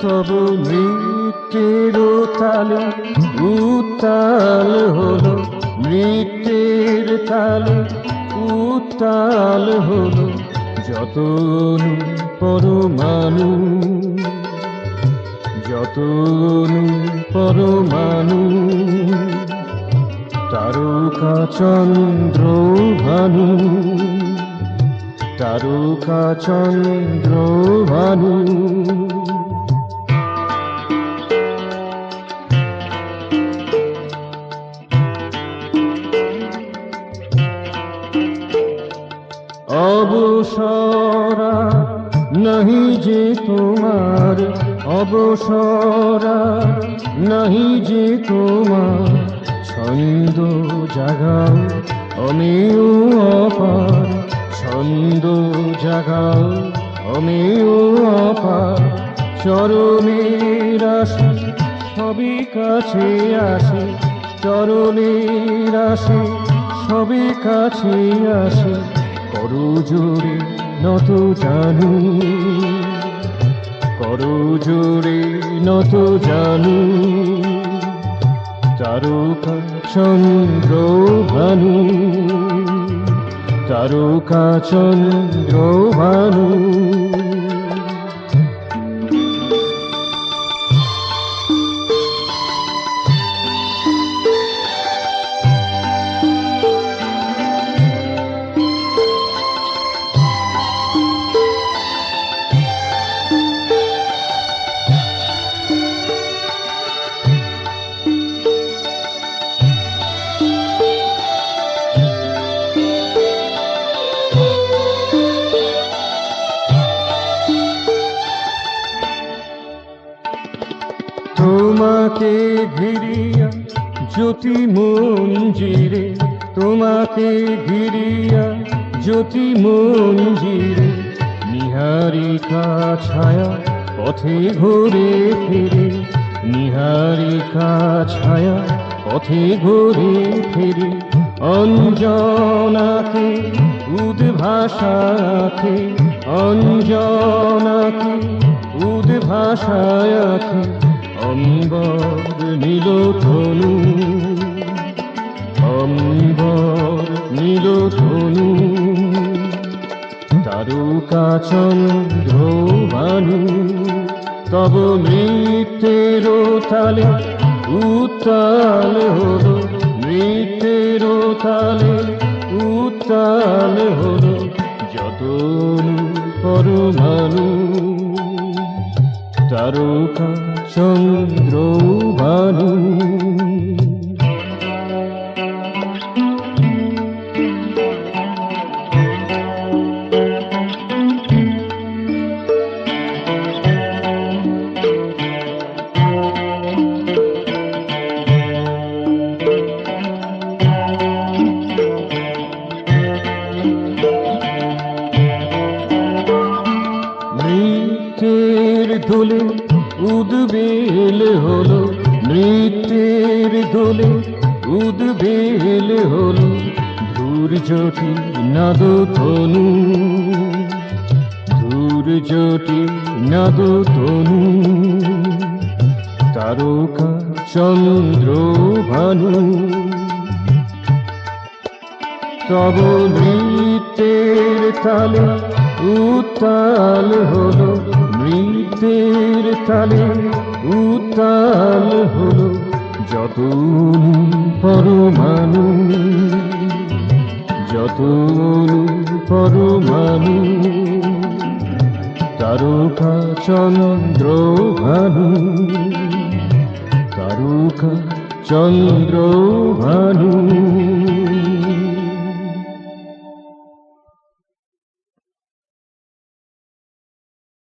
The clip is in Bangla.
তব নৃত্যের তালে উত্তাল হলো, নৃত্যের তালে উত্তাল হলো যত পরমাণু, যত পরমাণু। তারকা চন্দ্র ভানু, তারকা চন্দ্র ভানু। অবসরা নাহি যে তোমার, অবসরা নাহি যে তোমার। ছন্দ জাগাও অমেয় অপার, ছন্দ জাগাও অমেয় অপার। চরণের আসে সবে কাছে আসে, চরণের আসে সবে কাছে আসে। করো জোরে নত জানু, করো জোরে নত জানু। তারকা চন্দ্র ভানু, তারকা চন্দ্র ভানু। তোমাকে ঘিরিয়া জ্যোতি মঞ্জিরে, তোমাকে ঘিরিয়া জ্যোতি মঞ্জিরে। নিহারিকা ছায়া পথে ঘুরে ফিরে, নিহারিকা ছায়া পথে ঘুরে ফিরে। অঞ্জনাকে উদ্ভাসাকে, অঞ্জনাকে উদ্ভাসাকে। অম্বর নীল ধনু, অম্বর নীল ধনু। তারকা চন্দ্র ভানু, তব নৃত্যের তালে উত্তাল হলো, নৃত্যের তালে উত্তাল হলো যত পরমাণু। তারকা চন্দ্র ভানু। নৃত্যের দোলে উদ্বেল হলো, নৃত্যের দোলে উদ্বেল হলো ধূর্যটি নাদ তনু, ধূর্যটি নাদ তনু। তারকা চন্দ্র ভানু, তব নৃত্যের তালে উত্তাল হলো, নৃত্যের তালে উত্তাল হলো যত পরমাণু, যত পরমাণু। তারকা চন্দ্র ভানু, তারকা চন্দ্র ভানু।